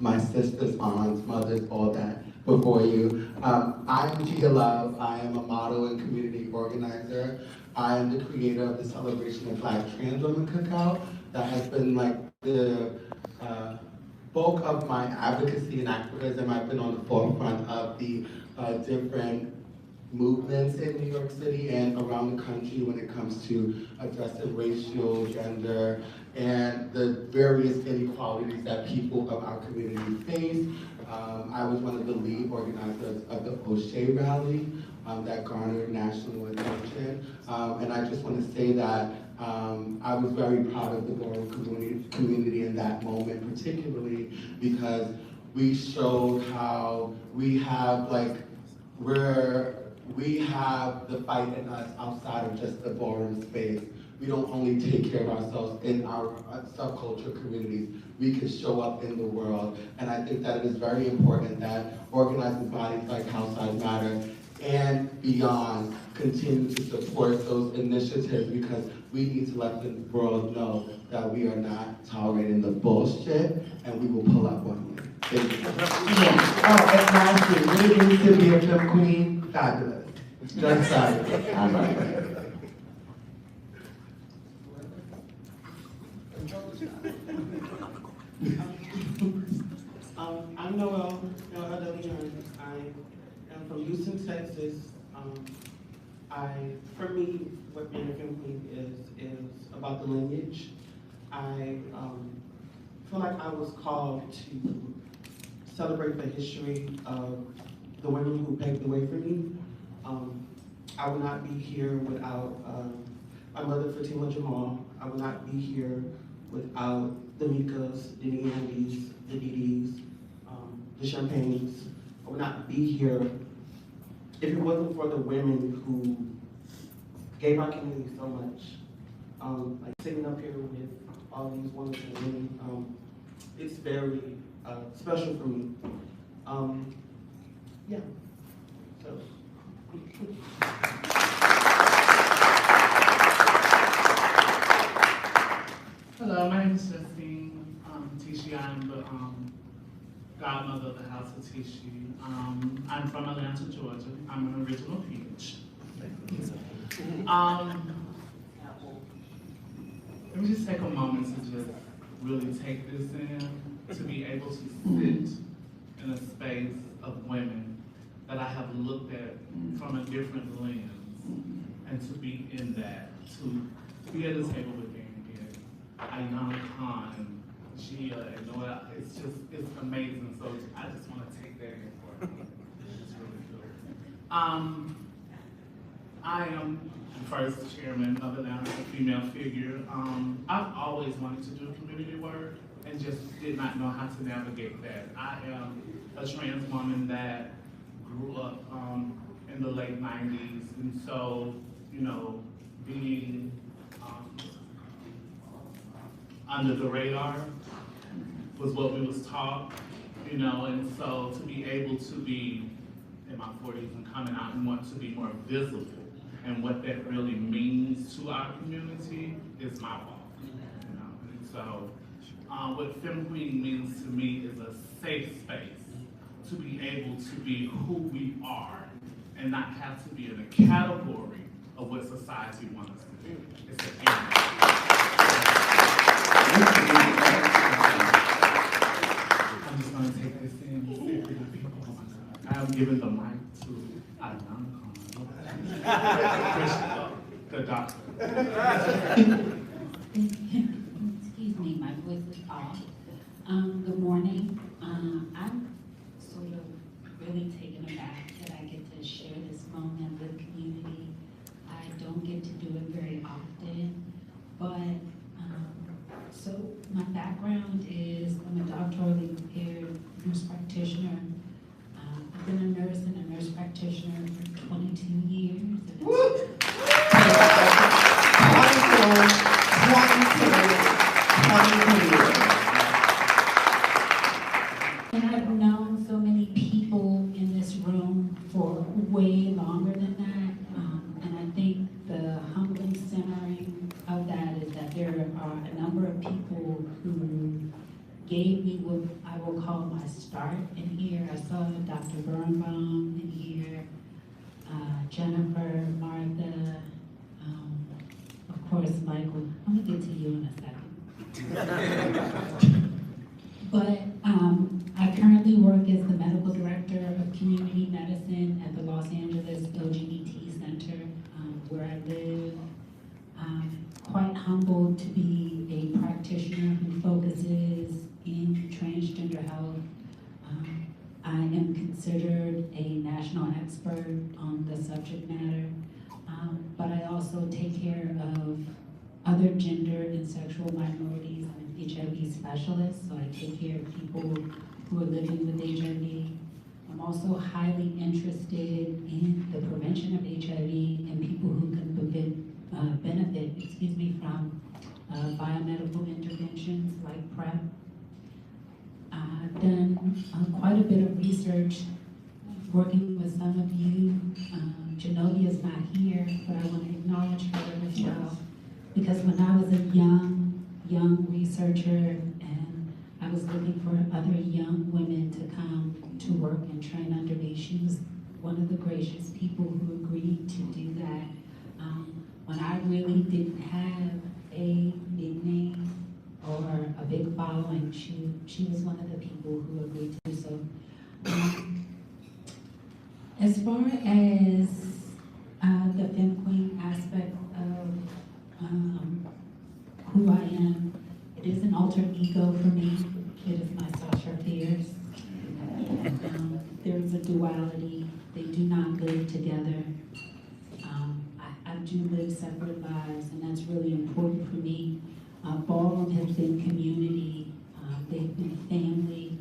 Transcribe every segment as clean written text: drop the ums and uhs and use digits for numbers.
my sisters, aunts, mothers, all that before you. I'm Gia Love. I am a model and community organizer. I am the creator of the Celebration of Black Trans Women Cookout. That has been like the bulk of my advocacy and activism. I've been on the forefront of the different movements in New York City and around the country when it comes to addressing racial, gender, and the various inequalities that people of our community face. I was one of the lead organizers of the O'Shea rally that garnered national attention. And I just want to say that I was very proud of the borough community in that moment, particularly because we showed how we have we have the fight in us outside of just the ballroom space. We don't only take care of ourselves in our subculture communities, we can show up in the world. And I think that it is very important that organizing bodies like House Size Matter and beyond continue to support those initiatives, because we need to let the world know that we are not tolerating the bullshit, and we will pull up on you. Thank you. Yeah. Oh, and lastly, what it means to be a film queen? Fabulous. Just fabulous. I love it. I'm Noelle, Deleon. I am from Houston, Texas. For me, what being a film queen is about the lineage. I feel like I was called to celebrate the history of the women who paved the way for me. I would not be here without my mother, Fatima Jamal. I would not be here without the Mikas, the Niambis, the Didis, the Champagnes. I would not be here if it wasn't for the women who gave our community so much. Like sitting up here with all these wonderful women, it's very special for me. Yeah, so. Hello, my name is Justine. Tishi, I'm the godmother of the House of Tishi. I'm from Atlanta, Georgia. I'm an original peach. Let me just take a moment to just really take this in, to be able to sit in a space of women that I have looked at from a different lens, and to be in that, to be at the table with Ayanna, Gia, and Noelle. It's amazing. So I just want to take that in for me. It's really cool. I am the first chairman of the National Female Figure. I've always wanted to do community work and just did not know how to navigate that. I am a trans woman that grew up in the late 90s, and so, you know, being under the radar was what we was taught, you know, and so to be able to be in my 40s and coming out and want to be more visible and what that really means to our community is my walk, you know. And so what Femme Queen means to me is a safe space to be able to be who we are and not have to be in a category of what society wants us to do. It's an I'm just going to take this in. I am giving the mic to Ayanna, the doctor. Excuse me, my voice is off. Good morning. I'm sort of really taken aback that I get to share this moment with the community. I don't get to do it very often, but so my background is I'm a doctorally prepared nurse practitioner. I've been a nurse and a nurse practitioner for 22 years. And I've known so many people in this room for way longer than that. And I think the humbling centering of that is that there are a number of people who gave me what I will call my start in here. I saw Dr. Birnbaum in here, Jennifer, Martha, of course, Michael. I'm gonna get to you in a second. But I currently work as the medical director of community medicine at the Los Angeles LGBT Center, where I live. Quite humbled to be a practitioner who focuses in transgender health. I am considered a national expert on the subject matter, but I also take care of other gender and sexual minorities. I'm an HIV specialist, so I take care of people who are living with HIV. I'm also highly interested in the prevention of HIV and people who can benefit from biomedical interventions like PrEP. I've done quite a bit of research working with some of you. Genovia's not here, but I want to acknowledge her as well. Because when I was a young researcher and I was looking for other young women to come to work and train under me, she was one of the gracious people who agreed to do that. When I really didn't have a big name or a big following, she was one of the people who agreed to do so. As far as the Femme Queen aspect of who I am, it is an alter ego for me. It is my Sasha Fierce. There is a duality. They do not live together. I do live separate lives, and that's really important for me. Ballroom has been community. They've been family.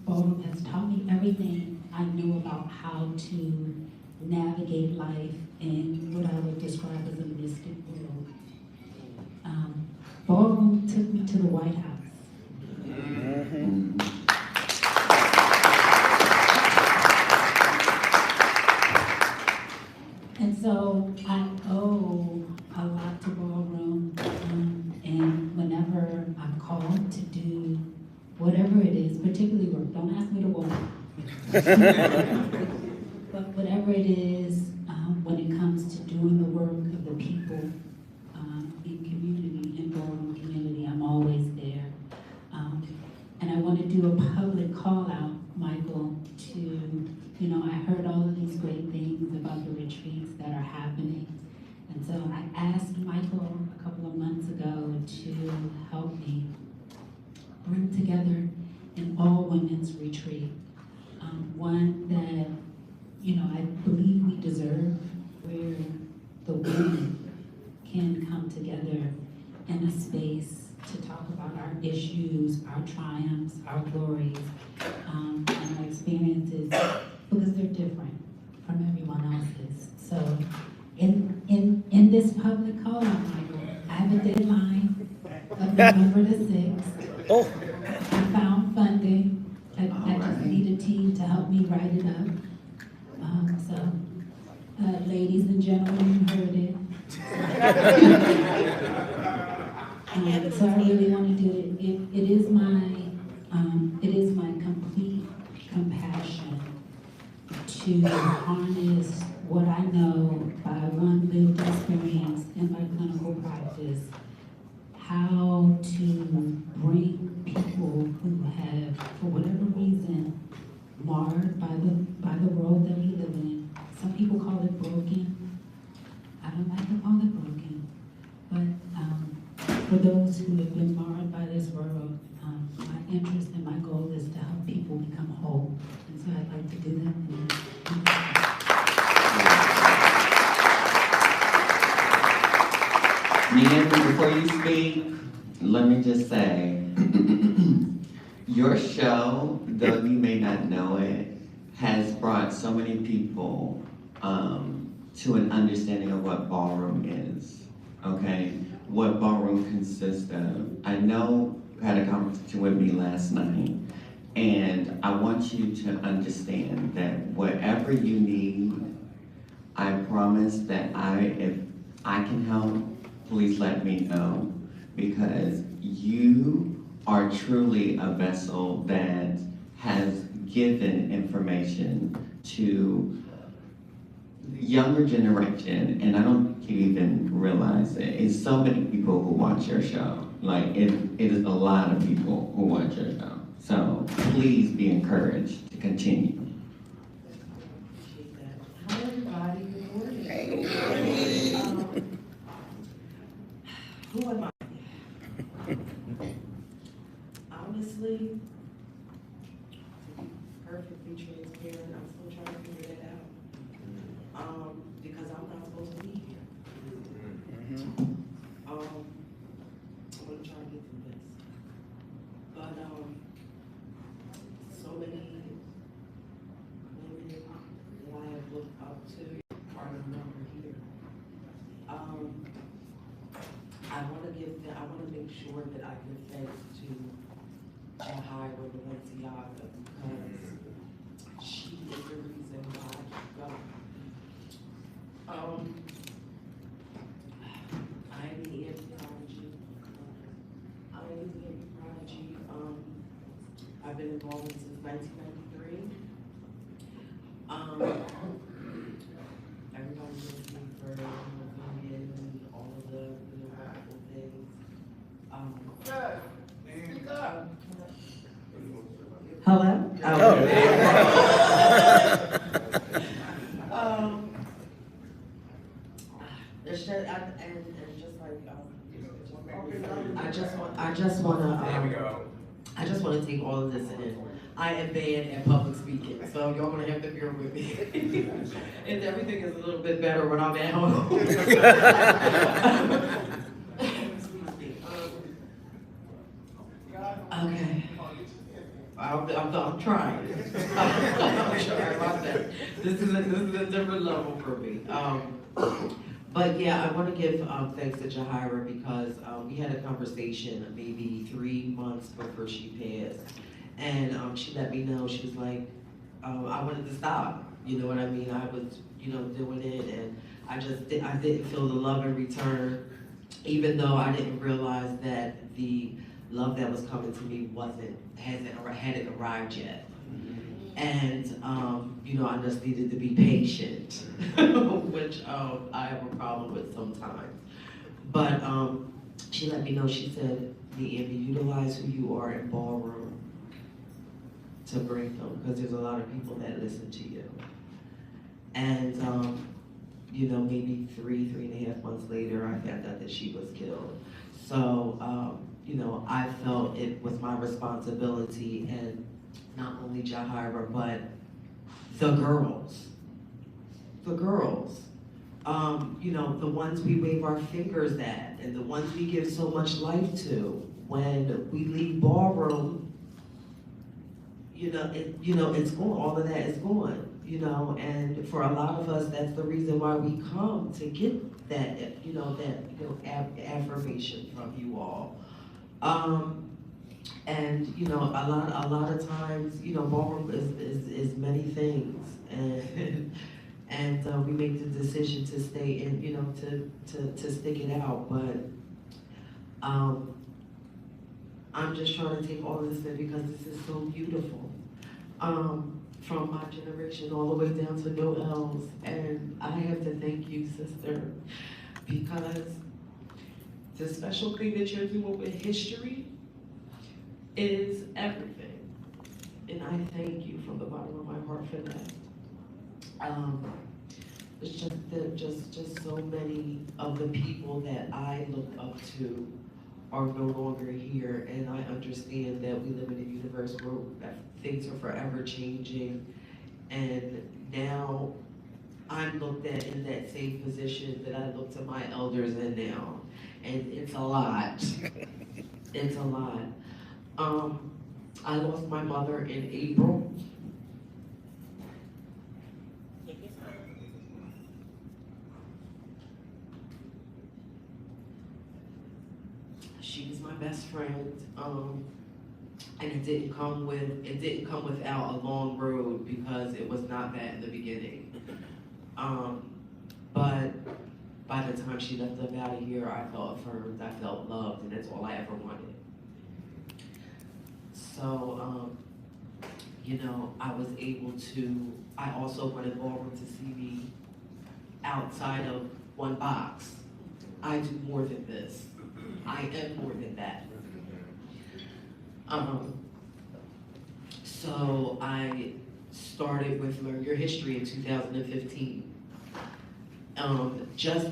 Ballroom has taught me everything I knew about how to navigate life in what I would describe as a mystic world. Ballroom took me to the White House. And so I owe a lot to Ballroom, and whenever I'm called to do whatever it is, particularly work, don't ask me to walk, but whatever it is, when it comes to doing the work of the people in community, in Ballroom community, I'm always there. And I want to do a public call out, Michael, to, I heard all of these great things about the retreats that are happening. And so I asked Michael a couple of months ago to help me bring together an all-women's retreat. One that, I believe we deserve, where the women can come together in a space to talk about our issues, our triumphs, our glories, and our experiences, because they're different from everyone else's. So in this public call out, Michael, I have a deadline of November the 6th. I found funding. I just need a team to help me write it up. Ladies and gentlemen, you heard it. So I really want to do it. It is my complete compassion to harness what I know by one lived experience in my clinical practice, how to bring people who have, for whatever reason, marred by the world that we live in. Some people call it broken. I don't like to call it broken, but for those who have been marred by this world, my interest and my goal is to help people become whole. And so I'd like to do that. Niambi, before you speak, let me just say, your show, though you may not know it, has brought so many people to an understanding of what ballroom is, okay? What ballroom consists of. I know you had a conversation with me last night, and I want you to understand that whatever you need, I promise that if I can help, please let me know, because you are truly a vessel that has given information to younger generation, and I don't think you even realize it. It's so many people who watch your show. Like, it is a lot of people who watch your show. So please be encouraged to continue. Hi, everybody. Good morning. Who am I? Honestly, to be perfectly transparent, I'm still trying to figure that out. Because I'm not supposed to be here. I'm gonna try to get through this. But, so many women that I have looked up to are no longer here. I wanna make sure that I give thanks to Jahira Balenciaga because she is the reason why I keep going. I am the Niambi prodigy. I've been involved since 1993. Everybody knows me for being in all of the wonderful things. Hello? It's just, I just wanna take all of this in. I am bad at public speaking, so y'all gonna have to bear with me. And everything is a little bit better when I'm at home. Okay. I'm trying. I'm trying my best. This is a different level for me. But yeah, I want to give thanks to Jahira because we had a conversation maybe 3 months before she passed. And she let me know, she was like, I wanted to stop. You know what I mean? I was, doing it, and I didn't feel the love in return, even though I didn't realize that the love that was coming to me hadn't arrived yet. And, I just needed to be patient, which I have a problem with sometimes. But she let me know, she said, Niambi, utilize who you are in ballroom to bring them, because there's a lot of people that listen to you. And, maybe 3.5 months later, I found out that she was killed. So, I felt it was my responsibility, and not only Jahira, but the girls. The ones we wave our fingers at, and the ones we give so much life to. When we leave ballroom, it's gone. All of that is gone. And for a lot of us, that's the reason why we come to get that, affirmation from you all. And a lot of times, ballroom is many things, and we make the decision to stay in, to stick it out. But I'm just trying to take all of this in because this is so beautiful. From my generation all the way down to Noelle's, and I have to thank you, sister, because the special thing that you're doing with history is everything, and I thank you from the bottom of my heart for that. It's just that just so many of the people that I looked up to are no longer here, and I understand that we live in a universe where things are forever changing, and now I'm looked at in that same position that I look to my elders in now, and it's a lot. It's a lot. I lost my mother in April. She was my best friend, and it didn't come without a long road because it was not that in the beginning. But by the time she left up out of here, I felt affirmed, I felt loved, and that's all I ever wanted. So, you know, I was able to, I also wanted ballroom to see me outside of one box. I do more than this. I am more than that. So I started with Learn Your History in 2015. Just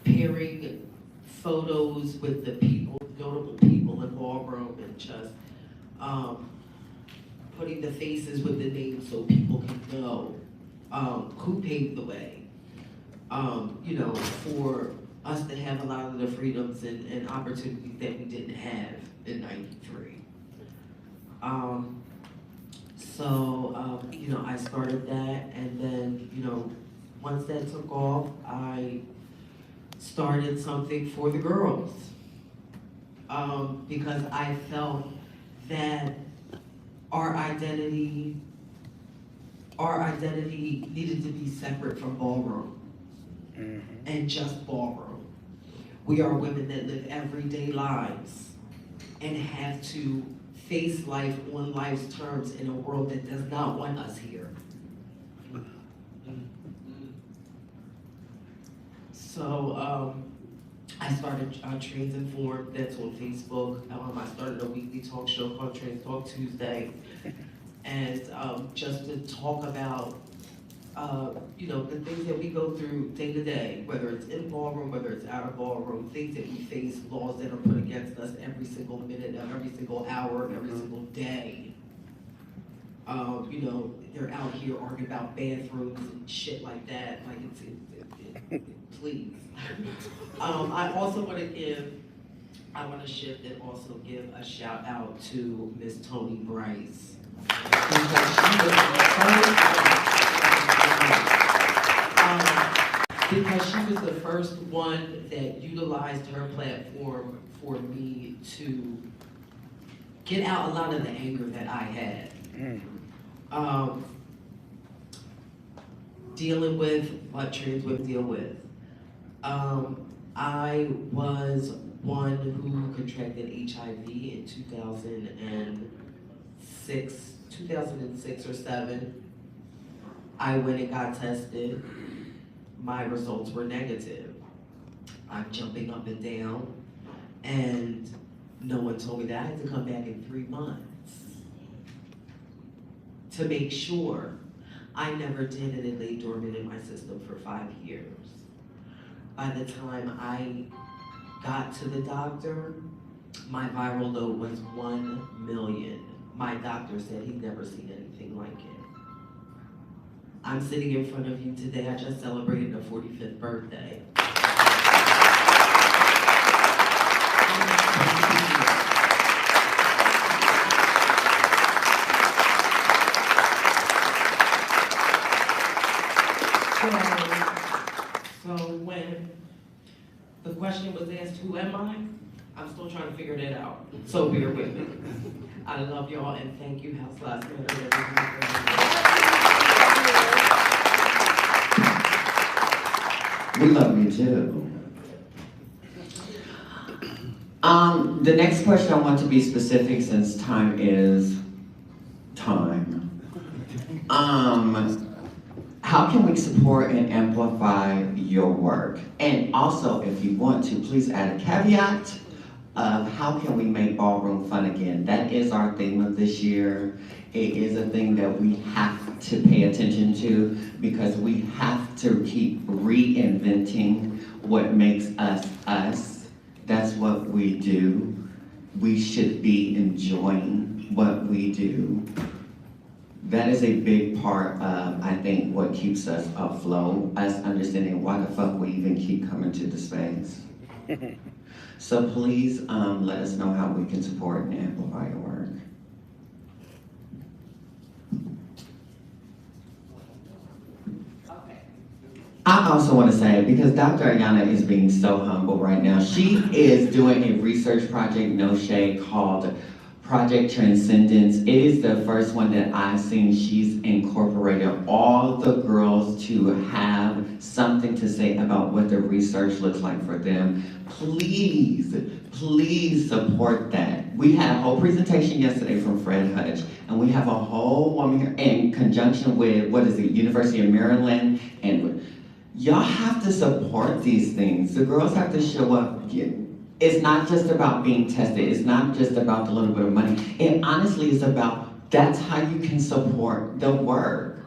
pairing photos with the people, notable people in ballroom, and just putting the faces with the names so people can know who paved the way. You know, for us to have a lot of the freedoms and opportunities that we didn't have in '93. You know, I started that, and then, you know, once that took off, I started something for the girls. Because I felt that our identity needed to be separate from ballroom, and just ballroom. We are women that live everyday lives and have to face life on life's terms in a world that does not want us here. So I started Transinformed, that's on Facebook. I started a weekly talk show called Trans Talk Tuesday, and just to talk about you know, the things that we go through day to day, whether it's in ballroom, whether it's out of ballroom, things that we face, laws that are put against us every single minute of every single hour of every single day. You know, they're out here arguing about bathrooms and shit like that. Like, please. I also want to shift and also give a shout out to Miss Toni Bryce. Because she was the first one that utilized her platform for me to get out a lot of the anger that I had. Dealing with what trans women deal with. I was one who contracted HIV in 2006 or 7. I went and got tested. My results were negative. I'm jumping up and down, and no one told me that I had to come back in 3 months to make sure. I never did, and it lay dormant in my system for 5 years. By the time I got to the doctor, my viral load was 1 million. My doctor said he'd never seen anything like it. I'm sitting in front of you today. I just celebrated a 45th birthday. So when the question was asked, who am I? I'm still trying to figure that out. So bear with me. I love y'all and thank you, House Last Minute. We love you too. The next question I want to be specific since time is time. How can we support and amplify your work? And also, if you want to, please add a caveat of how can we make ballroom fun again? That is our theme of this year. It is a thing that we have to pay attention to because we have to keep reinventing what makes us us. That's what we do. We should be enjoying what we do. That is a big part of, I think, what keeps us afloat, us understanding why the fuck we even keep coming to the space. So please let us know how we can support and amplify your work. I also want to say, because Dr. Ayanna is being so humble right now, she is doing a research project, no shade, called Project Transcendence. It is the first one that I've seen. She's incorporated all the girls to have something to say about what the research looks like for them. Please, please support that. We had a whole presentation yesterday from Fred Hutch, and we have a whole woman here in conjunction with, University of Maryland, and y'all have to support these things. The girls have to show up. It's not just about being tested. It's not just about the little bit of money. It honestly is about, that's how you can support the work.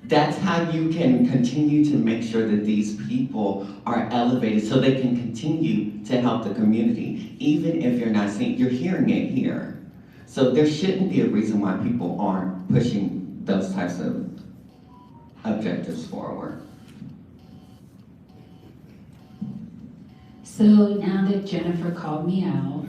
That's how you can continue to make sure that these people are elevated so they can continue to help the community. Even if you're not seeing, you're hearing it here. So there shouldn't be a reason why people aren't pushing those types of objectives forward. So now that Jennifer called me out,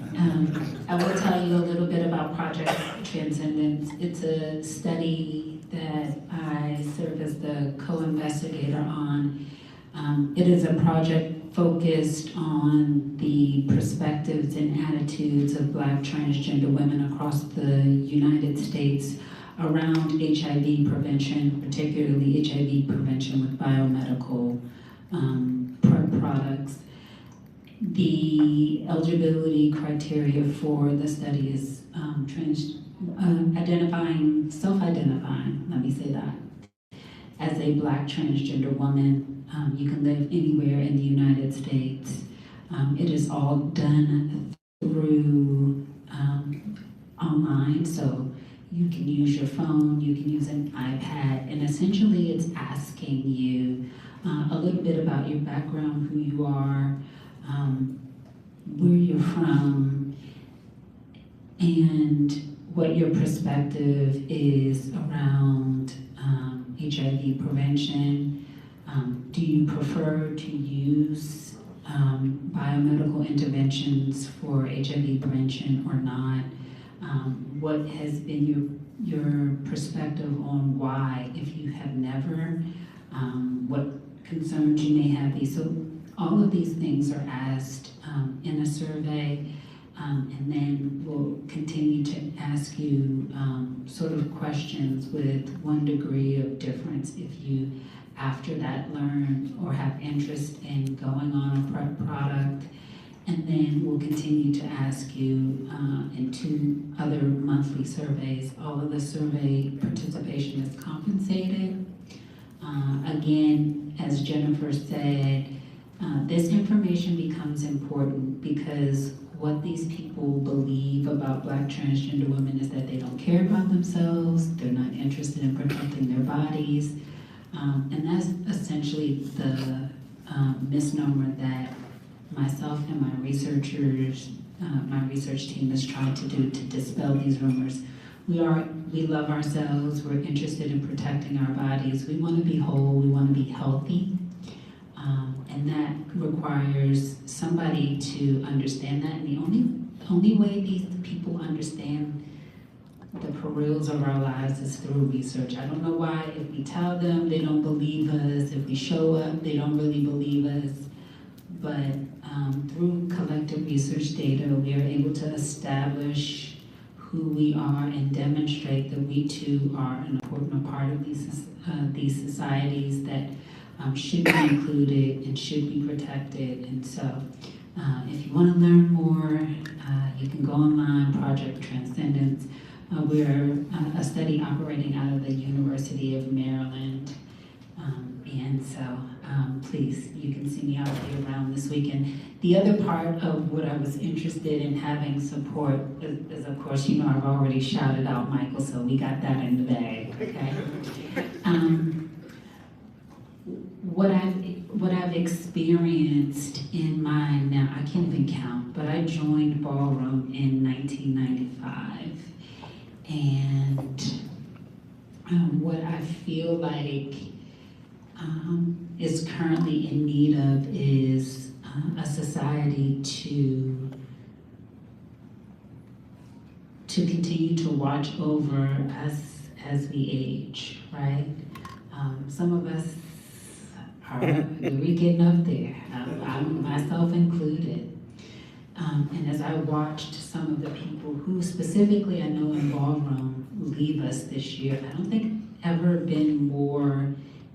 I will tell you a little bit about Project Transcendence. It's a study that I serve as the co-investigator on. It is a project focused on the perspectives and attitudes of Black transgender women across the United States around HIV prevention, particularly HIV prevention with biomedical products. The eligibility criteria for the study is self-identifying, let me say that, as a Black transgender woman. You can live anywhere in the United States. It is all done through online, so you can use your phone, you can use an iPad, and essentially it's asking you a little bit about your background, who you are, where you're from, and what your perspective is around HIV prevention. Do you prefer to use biomedical interventions for HIV prevention or not? What has been your perspective on why, if you have never, what concerns you may have these? So all of these things are asked in a survey, and then we'll continue to ask you sort of questions with one degree of difference if you, after that, learn or have interest in going on a PrEP product. And then we'll continue to ask you in 2 other monthly surveys. All of the survey participation is compensated. Again, as Jennifer said, this information becomes important because what these people believe about Black transgender women is that they don't care about themselves, they're not interested in protecting their bodies, and that's essentially the misnomer that myself and my researchers, my research team has tried to do to dispel these rumors. We love ourselves, we're interested in protecting our bodies, we want to be whole, we want to be healthy. And that requires somebody to understand that. And the only way these people understand the perils of our lives is through research. I don't know why, if we tell them, they don't believe us. If we show up, they don't really believe us. But through collective research data, we are able to establish who we are and demonstrate that we too are an important part of these societies that should be included and should be protected. And so if you want to learn more, you can go online, Project Transcendence. We're a study operating out of the University of Maryland. And so please, you can see me out here around this weekend. The other part of what I was interested in having support is of course, you know, I've already shouted out Michael, so we got that in the bag, okay? What I've experienced in my, now I can't even count, but I joined Ballroom in 1995. And what I feel like is currently in need of is a society to continue to watch over us as we age, right? Some of us we're getting up there, I'm myself included. And as I watched some of the people who specifically I know in ballroom leave us this year, I don't think ever been more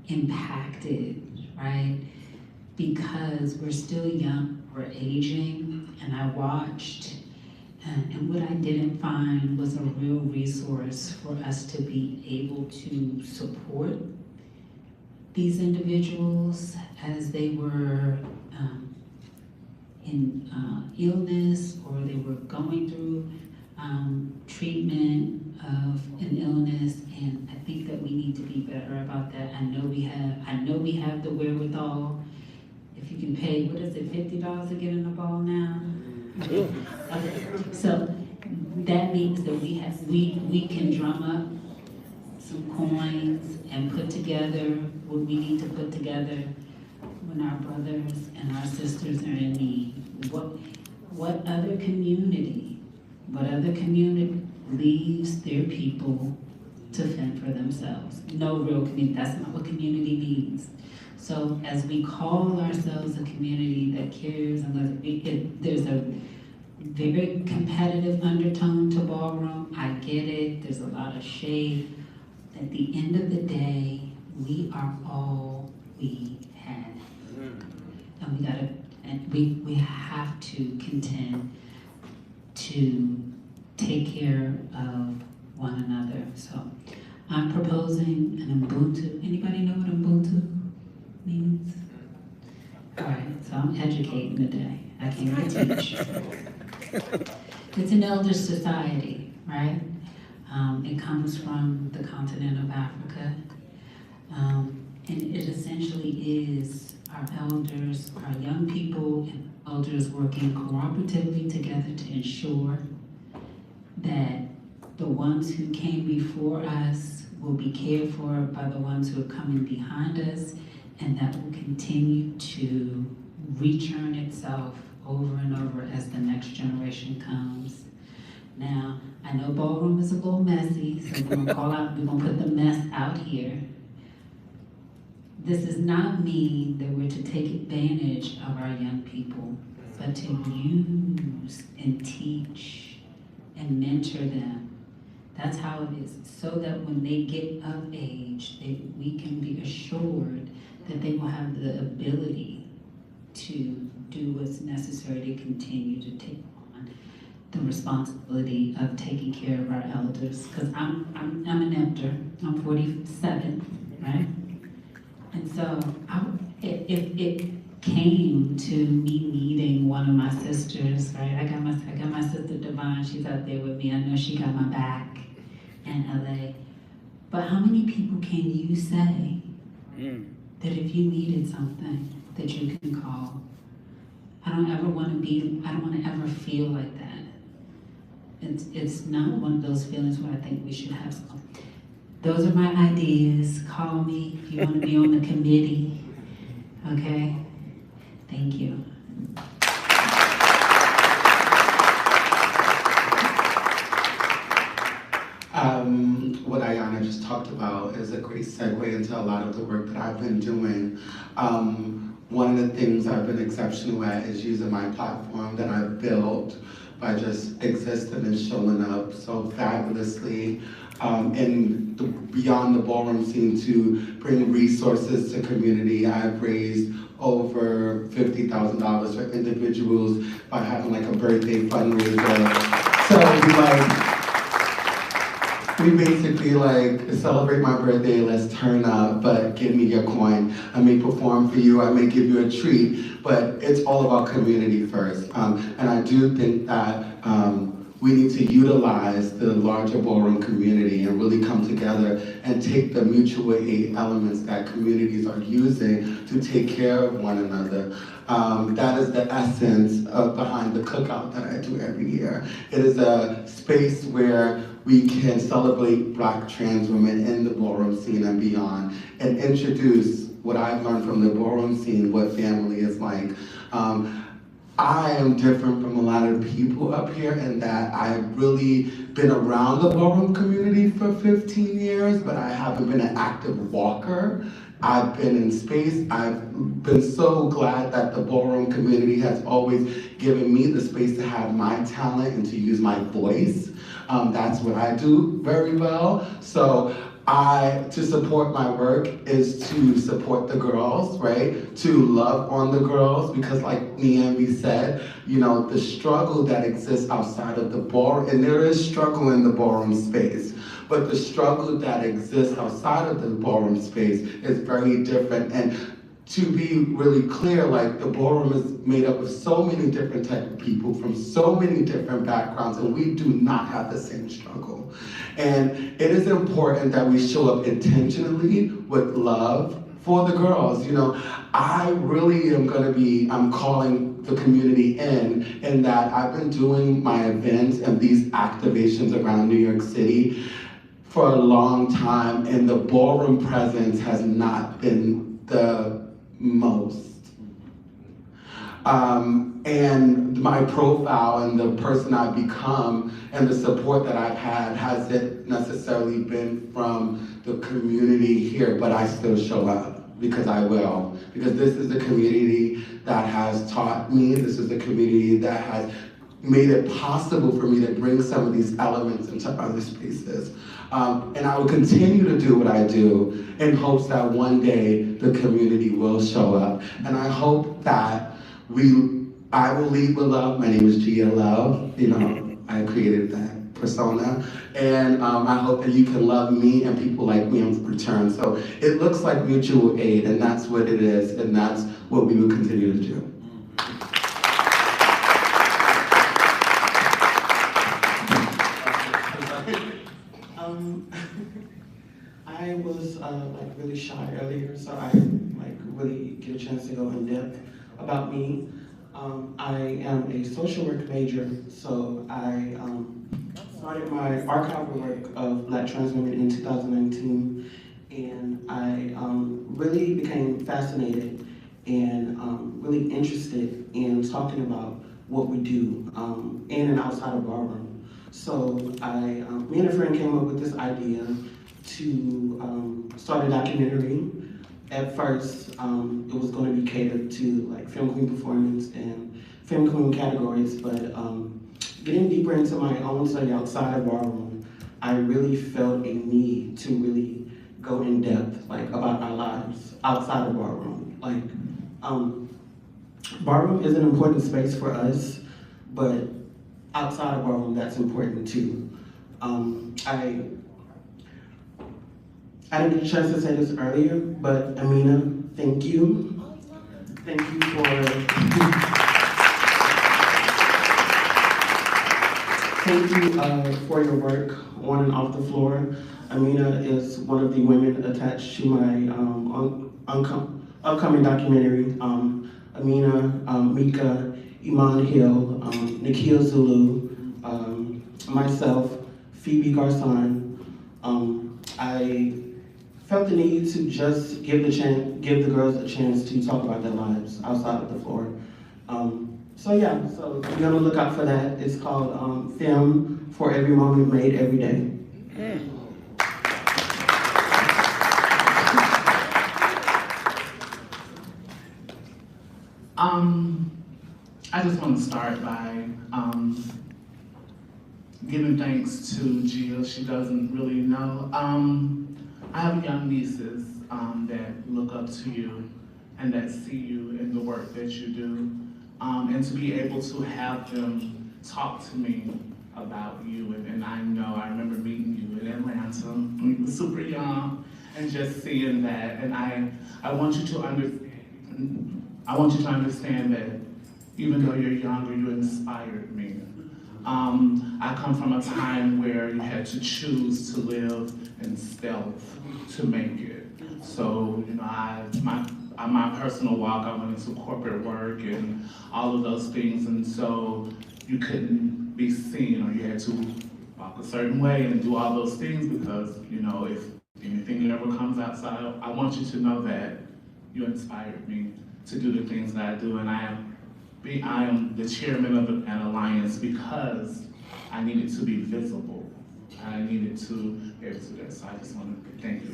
impacted, right? Because we're still young, we're aging, and I watched, and what I didn't find was a real resource for us to be able to support these individuals as they were in illness, or they were going through treatment of an illness, and I think that we need to be better about that. I know we have the wherewithal. If you can pay, what is it, $50 to get in the ball now? Okay. So that means that we can drum up some coins and put together what we need to put together when our brothers and our sisters are in need. What other community leaves their people to fend for themselves? No real community. That's not what community means. So as we call ourselves a community that cares, and there's a very competitive undertone to ballroom. I get it. There's a lot of shade. At the end of the day, we are all we had, and we have to contend to take care of one another. So I'm proposing an Ubuntu. Anybody know what Ubuntu means? All right, so I'm educating today. I can't teach. It's an elder society, right? It comes from the continent of Africa. And it essentially is our elders, our young people and elders working cooperatively together to ensure that the ones who came before us will be cared for by the ones who are coming behind us, and that will continue to rechurn itself over and over as the next generation comes. Now, I know ballroom is a little messy, so we're gonna put the mess out here. This does not mean that we're to take advantage of our young people, but to use and teach and mentor them. That's how it is, so that when they get of age, we can be assured that they will have the ability to do what's necessary to continue to take on the responsibility of taking care of our elders. Because I'm an elder, I'm 47, right? And so if it came to me meeting one of my sisters, right? I got my sister Devon, she's out there with me. I know she got my back in LA. But how many people can you say that if you needed something that you can call? I don't want to ever feel like that. It's not one of those feelings where I think we should have some. Those are my ideas. Call me if you want to be on the committee. Okay? Thank you. What Ayanna just talked about is a great segue into a lot of the work that I've been doing. One of the things I've been exceptional at is using my platform that I've built by just existing and showing up so fabulously beyond the ballroom scene to bring resources to community. I've raised over $50,000 for individuals by having like a birthday fundraiser. So we basically like celebrate my birthday, let's turn up, but give me your coin. I may perform for you, I may give you a treat, but it's all about community first. And I do think that we need to utilize the larger ballroom community and really come together and take the mutual aid elements that communities are using to take care of one another. That is the essence behind the cookout that I do every year. It is a space where we can celebrate Black trans women in the ballroom scene and beyond, and introduce what I've learned from the ballroom scene, what family is like. I am different from a lot of people up here in that I've really been around the ballroom community for 15 years, but I haven't been an active walker. I've been in space. I've been so glad that the ballroom community has always given me the space to have my talent and to use my voice. That's what I do very well. So to support my work is to support the girls, right? To love on the girls, because like Niambi said, you know, the struggle that exists outside of the ballroom, and there is struggle in the ballroom space, but the struggle that exists outside of the ballroom space is very different. And to be really clear, like the ballroom is made up of so many different types of people from so many different backgrounds, and we do not have the same struggle. And it is important that we show up intentionally with love for the girls. You know, I really am I'm calling the community in that I've been doing my events and these activations around New York City for a long time, and the ballroom presence has not been the most. And my profile and the person I've become and the support that I've had hasn't necessarily been from the community here, but I still show up because I will. Because this is the community that has taught me, this is the community that has made it possible for me to bring some of these elements into other spaces. And I will continue to do what I do in hopes that one day the community will show up. And I hope that I will lead with love. My name is Gia Love. You know, I created that persona. And I hope that you can love me and people like me in return. So it looks like mutual aid, and that's what it is, and that's what we will continue to do. I was like really shy earlier, so I like really get a chance to go in depth about me. I am a social work major, so I started my archival work of Black trans women in 2019, and I really became fascinated and really interested in talking about what we do in and outside of ballroom. So me and a friend came up with this idea to start a documentary. At first, it was going to be catered to like Femme Queen performance and Femme Queen categories, but getting deeper into my own study outside of ballroom, I really felt a need to really go in depth, like about our lives outside of ballroom. Like, ballroom is an important space for us, but outside of ballroom, that's important too. I didn't get a chance to say this earlier, but Amina, thank you. Thank you for your work on and off the floor. Amina is one of the women attached to my upcoming documentary. Amina, Mika, Iman Hill, Nikhil Zulu, myself, Phoebe Garcon. I felt the need to just give the girls a chance to talk about their lives outside of the floor. So you're gonna look out for that. It's called Femme, for every moment made every day. I just want to start by giving thanks to Gia. She doesn't really know. I have young nieces that look up to you and that see you in the work that you do. And to be able to have them talk to me about you, and I remember meeting you in Atlanta when you were super young and just seeing that. And I want you to understand that even though you're younger, you inspired me. I come from a time where you had to choose to live in stealth to make it. So, you know, my personal walk, I went into corporate work and all of those things, and so you couldn't be seen, or you had to walk a certain way and do all those things because, you know, if anything ever comes outside, I want you to know that you inspired me to do the things that I do, and I I am the chairman of an alliance because I needed to be visible. I needed to be able to do that. So I just want to thank you.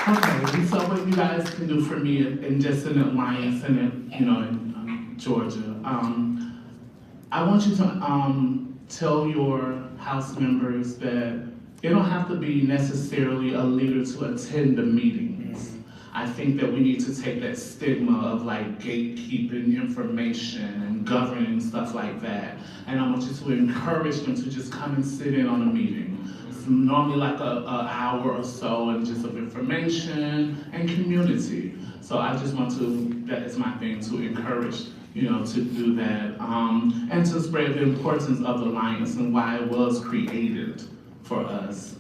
Okay, so what you guys can do for me in just an alliance and in Georgia, I want you to tell your House members that they don't have to be necessarily a leader to attend the meetings. I think that we need to take that stigma of like gatekeeping information and governing stuff like that. And I want you to encourage them to just come and sit in on a meeting. It's normally like an hour or so and just of information and community. So I just want to, that is my thing, to encourage to do that, and to spread the importance of the Alliance and why it was created for us,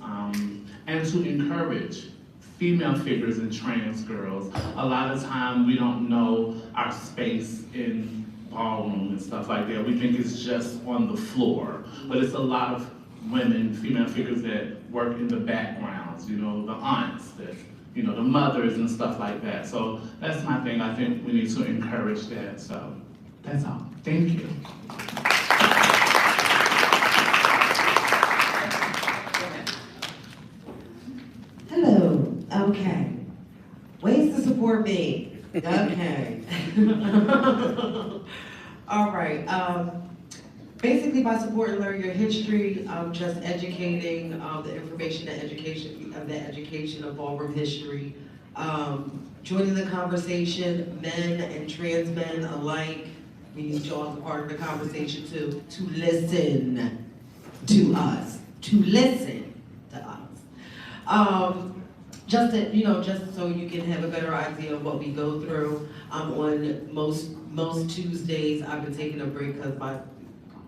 and to encourage female figures and trans girls. A lot of time we don't know our space in ballroom and stuff like that. We think it's just on the floor, but it's a lot of women, female figures that work in the backgrounds, the aunts, the mothers and stuff like that. So that's my thing. I think we need to encourage that. So that's all. Thank you. Hello. Okay. Ways to support me. Okay. All right. Basically, by supporting Learn Your History, just educating the information and education of ballroom history, joining the conversation, men and trans men alike. We need y'all as a part of the conversation to listen to us, just so you can have a better idea of what we go through. On most Tuesdays, I've been taking a break because my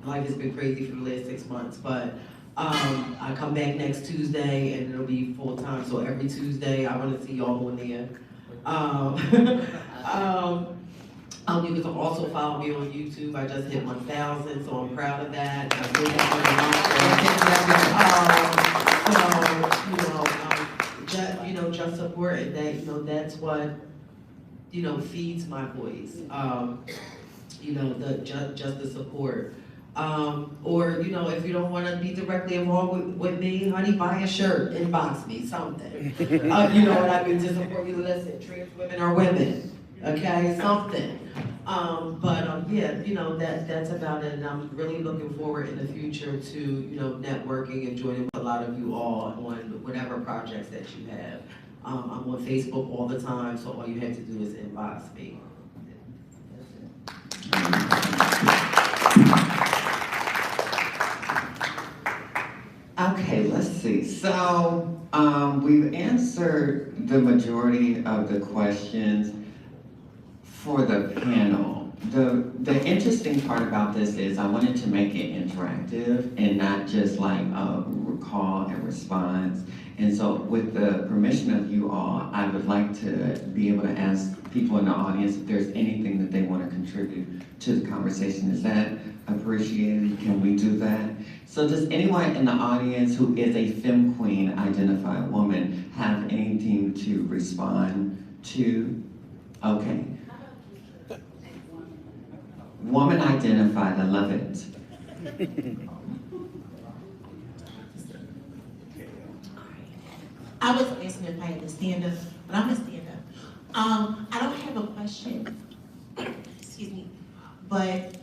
life has been crazy for the last 6 months, but I come back next Tuesday and it'll be full time. So every Tuesday, I want to see y'all on there. You can also follow me on YouTube. I just hit 1,000, so I'm proud of that. Just supporting that. That's what feeds my voice. Just the support. Or if you don't want to be directly involved with me, honey, buy a shirt, inbox me something. What I mean, to support me. Listen, trans women are women. Okay, something. That's about it. And I'm really looking forward in the future to networking and joining with a lot of you all on whatever projects that you have. I'm on Facebook all the time, so all you have to do is inbox me. Okay, let's see. So we've answered the majority of the questions for the panel. The interesting part about this is I wanted to make it interactive and not just like a call and response. And so with the permission of you all, I would like to be able to ask people in the audience if there's anything that they want to contribute to the conversation. Is that appreciated? Can we do that? So does anyone in the audience who is a femme queen identified woman have anything to respond to? Okay. Woman identified, I love it. I was asking if I had to stand up, but I'm gonna stand up. I don't have a question, excuse me, but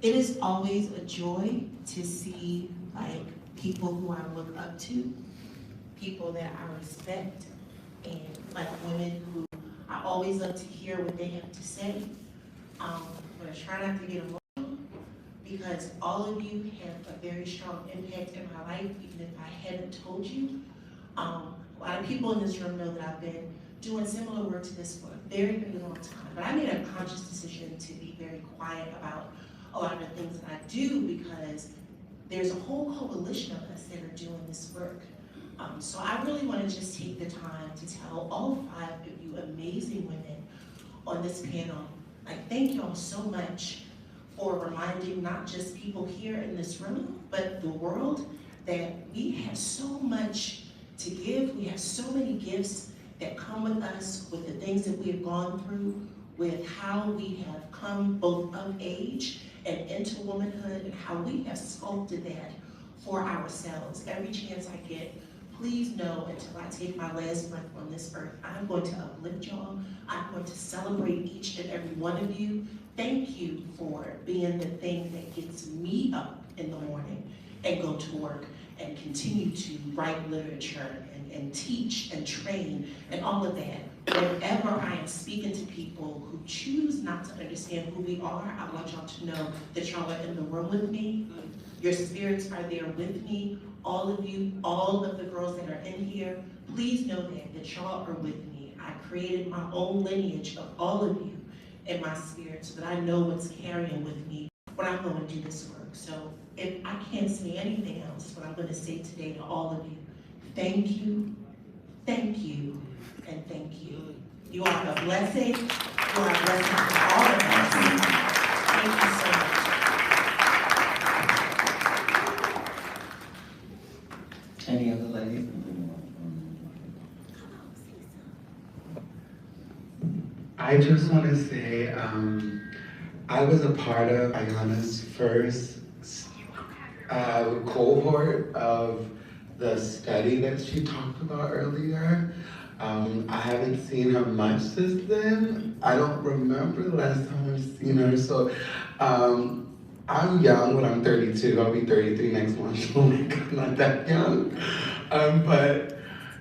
it is always a joy to see like people who I look up to, people that I respect, and like women who I always love to hear what they have to say. But I try not to get emotional because all of you have a very strong impact in my life, even if I haven't told you. A lot of people in this room know that I've been doing similar work to this for a very, very long time. But I made a conscious decision to be very quiet about a lot of the things that I do because there's a whole coalition of us that are doing this work. So I really want to just take the time to tell all 5 of you amazing women on this panel, like, thank y'all so much for reminding not just people here in this room, but the world that we have so much to give. We have so many gifts that come with us, with the things that we have gone through, with how we have come both of age and into womanhood, and how we have sculpted that for ourselves. Every chance I get, please know until I take my last breath on this earth, I'm going to uplift y'all. I'm going to celebrate each and every one of you. Thank you for being the thing that gets me up in the morning and go to work and continue to write literature and teach and train and all of that. Whenever I am speaking to people who choose not to understand who we are, I want y'all to know that y'all are in the room with me. Your spirits are there with me. All of you, all of the girls that are in here, please know that y'all are with me. I created my own lineage of all of you in my spirit so that I know what's carrying with me when I'm going to do this work. So if I can't say anything else, what I'm going to say today to all of you, thank you, and thank you. You are a blessing. You are a blessing to all of us. Thank you so much. Any other ladies? I just want to say, I was a part of Ayanna's first cohort of the study that she talked about earlier. I haven't seen her much since then. I don't remember the last time I've seen her, so I'm young, but I'm 32. I'll be 33 next month. Oh my God, not that young. But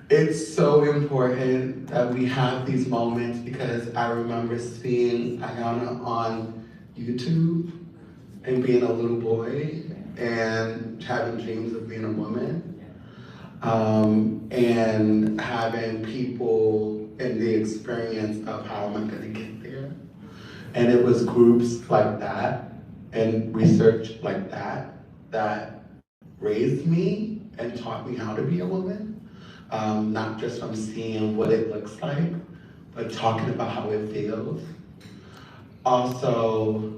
it's so important that we have these moments because I remember seeing Ayanna on YouTube and being a little boy and having dreams of being a woman. And having people in the experience of how am I gonna get there? And it was groups like that and research like that that raised me and taught me how to be a woman. Not just from seeing what it looks like, but talking about how it feels. Also,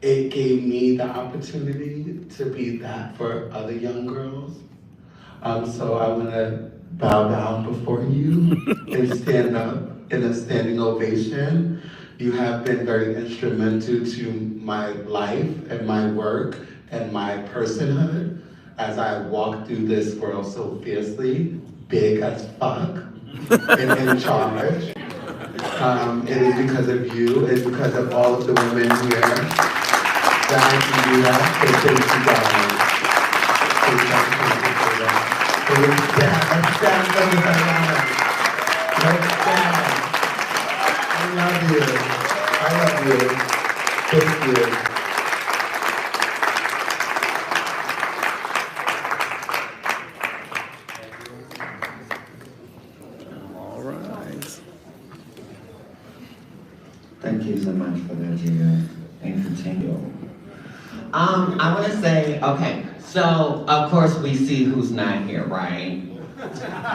it gave me the opportunity to be that for other young girls. So I want to bow down before you and stand up in a standing ovation. You have been very instrumental to my life and my work and my personhood as I walk through this world so fiercely, big as fuck, and in charge. It is because of you, it's because of all of the women here that I can do that, so thank you guys. So let's stand for Miss Ayanna. Let's stand. I love you. I love you. Thank you. All right. Thank you so much for that, Gina, and continue. I want to say, okay, so of course we see who's not here, right?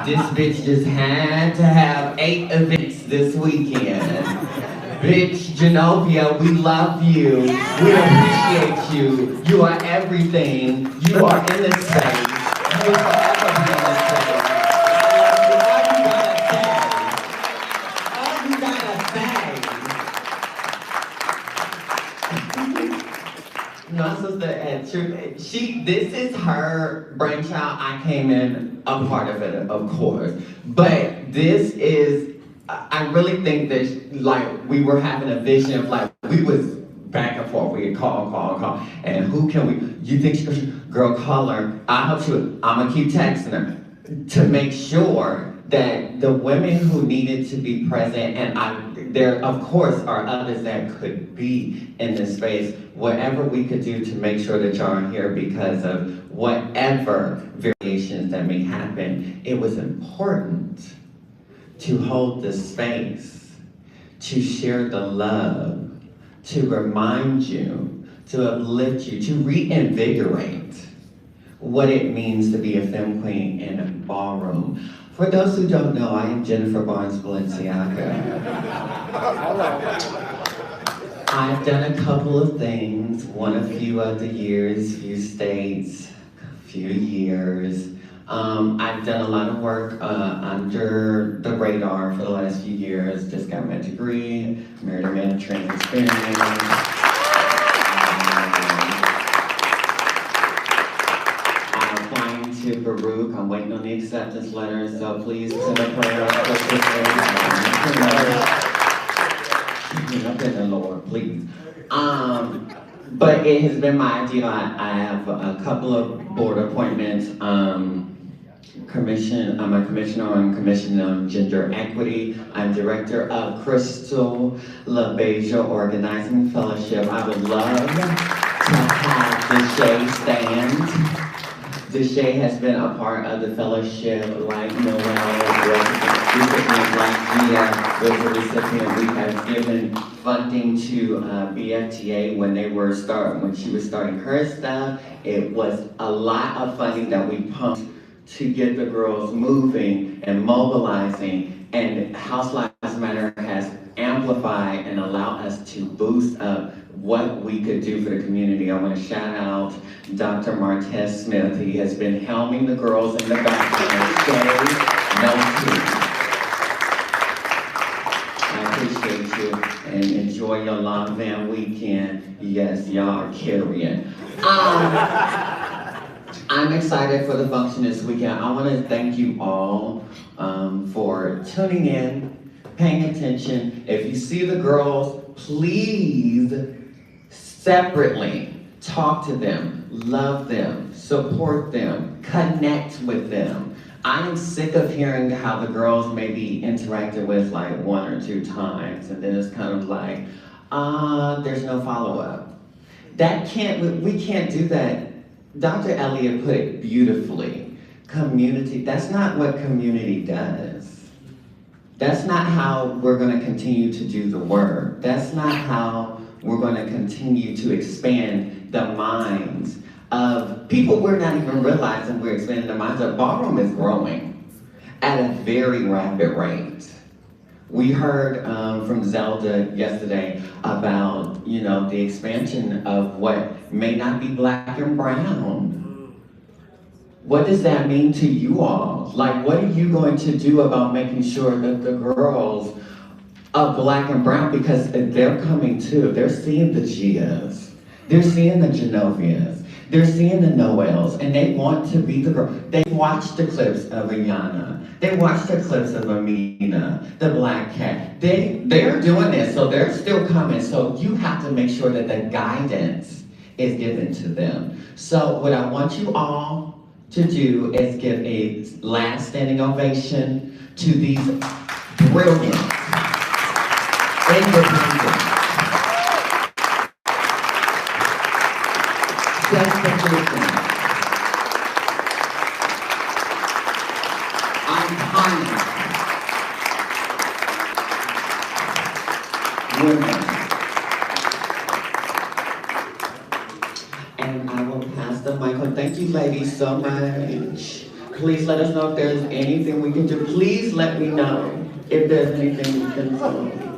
This bitch just had to have 8 events this weekend. Bitch, Genovia, we love you. We appreciate you. You are everything. You are in this space. You will forever be in this space. All you gotta say. No, sister, this is her brainchild. I came in a part of it, of course. But this is, I really think that, like, we were having a vision of, like, we was back and forth. We would call. And who can we, you think she, girl, call her. I hope she would, I'm gonna keep texting her to make sure that the women who needed to be present, and there of course are others that could be in this space, whatever we could do to make sure that y'all are here because of whatever variations that may happen, it was important to hold the space, to share the love, to remind you, to uplift you, to reinvigorate what it means to be a femme queen in a ballroom. For those who don't know, I am Jennifer Barnes-Balenciaga. I've done a couple of things, won a few other years, few states, few years, I've done a lot of work under the radar for the last few years. Just got my degree, married a man of trans experience. I'm applying to Baruch. I'm waiting on the acceptance letter, so please send a prayer up for this up in the Lord, please. But it has been my idea. I have a couple of board appointments. I'm a commissioner on gender equity. I'm director of Crystal LaBeija Organizing Fellowship. I would love to have Deshae stand. Deshae has been a part of the fellowship, like Noelle, like Gia was a recipient. We have given funding to BFTA when she was starting her stuff. It was a lot of funding that we pumped to get the girls moving and mobilizing, and House Lives Matter has amplified and allowed us to boost up what we could do for the community. I want to shout out Dr. Martez Smith. He has been helming the girls in the background. I appreciate you and enjoy your Long Van weekend. Yes, y'all are carrying. I'm excited for the function this weekend. I want to thank you all for tuning in, paying attention. If you see the girls, please separately talk to them, love them, support them, connect with them. I am sick of hearing how the girls may be interacted with like 1 or 2 times, and then it's kind of like, there's no follow-up. We can't do that. Dr. Elliot put it beautifully. Community, that's not what community does. That's not how we're gonna continue to do the work. That's not how we're gonna continue to expand the minds of people we're not even realizing we're expanding the minds of. Ballroom is growing at a very rapid rate. We heard from Zelda yesterday about, the expansion of what may not be Black and brown. What does that mean to you all? Like, what are you going to do about making sure that the girls of Black and brown, because they're coming too, they're seeing the Gias, they're seeing the Genovias, they're seeing the Noelles, and they want to be the girl. They watched the clips of Ayanna. They watched the clips of Amina, the Black Cat. They're doing this, so they're still coming. So you have to make sure that the guidance is given to them. So what I want you all to do is give a last standing ovation to these brilliant, independent, self-sufficient, iconic women. And I will pass the mic on. Thank you, ladies, so much. Please let us know if there's anything we can do. Please let me know if there's anything we can do.